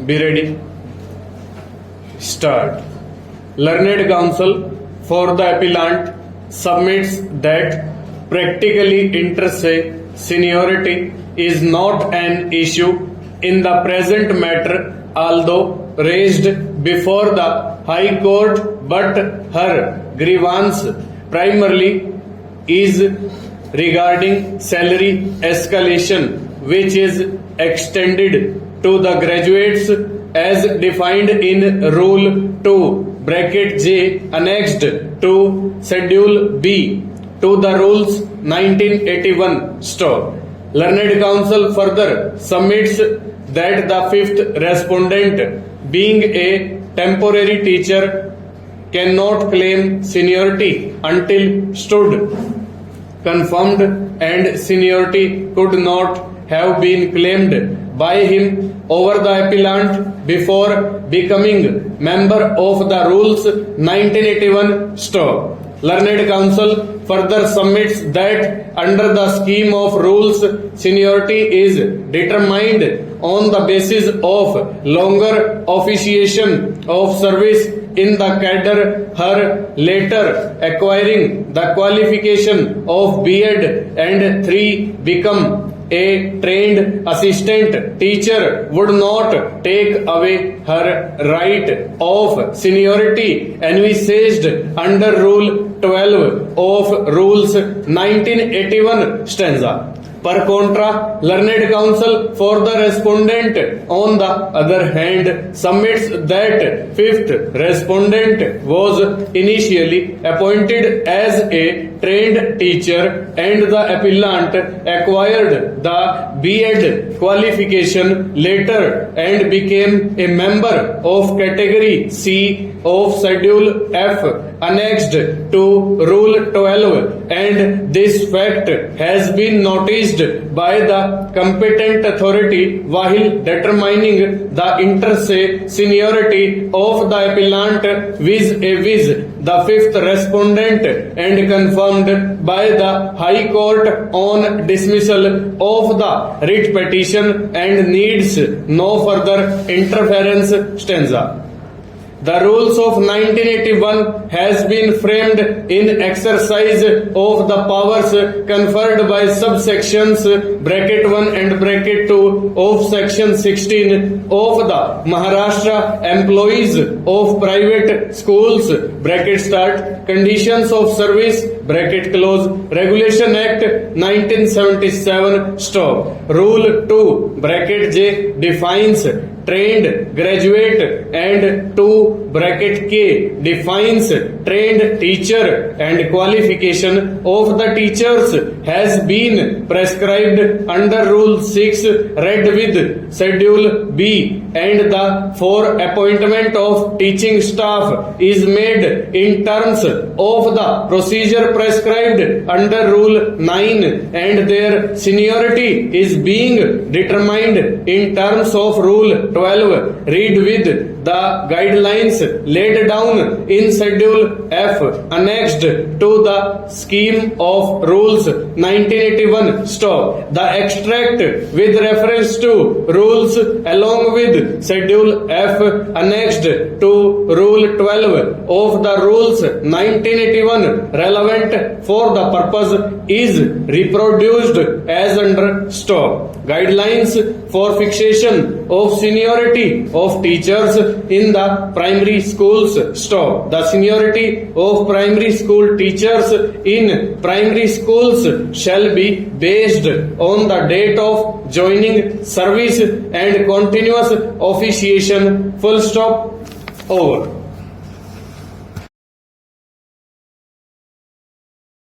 Be ready. Start. Learned counsel for the appellant submits that practically inter se seniority is not an issue in the present matter, although raised before the High Court, but her grievance primarily is regarding salary escalation, which is extended to the graduates as defined in Rule 2 bracket J annexed to Schedule B to the Rules 1981 Stop. Learned counsel further submits that the fifth respondent, being a temporary teacher, cannot claim seniority until stood confirmed, and seniority could not have been claimed by him over the appellant before becoming member of the Rules 1981 Stop. Learned counsel further submits that under the scheme of rules, seniority is determined on the basis of longer officiation of service in the cadre, her later acquiring the qualification of B.Ed and 3 become a trained assistant teacher would not take away her right of seniority envisaged under Rule 12 of Rules 1981 stanza. Per contra, learned counsel for the respondent, on the other hand, submits that fifth respondent was initially appointed as a trained teacher and the appellant acquired the B.Ed qualification later and became a member of Category C of Schedule F annexed to Rule 12, and this fact has been noticed by the competent authority while determining the inter se seniority of the appellant vis-a-vis the fifth respondent, and confirmed by the High Court on dismissal of the writ petition and needs no further interference stanza. The rules of 1981 has been framed in exercise of the powers conferred by subsections bracket 1 and bracket 2 of section 16 of the Maharashtra Employees of Private Schools bracket start Conditions of Service bracket close Regulation Act 1977 stop. Rule 2 bracket J defines trained graduate and 2 bracket K defines trained teacher, and qualification of the teachers has been prescribed under Rule 6 read with Schedule B, and the for appointment of teaching staff is made in terms of the procedure prescribed under Rule 9, and their seniority is being determined in terms of Rule 12 read with the guidelines laid down in Schedule F annexed to the scheme of Rules 1981 stop. The extract with reference to rules along with Schedule F annexed to Rule 12 of the Rules 1981 relevant for the purpose is reproduced as under stop. Guidelines for fixation of seniority of teachers in the primary schools stop. The seniority of primary school teachers in primary schools shall be based on the date of joining service and continuous officiation. Full stop. Over.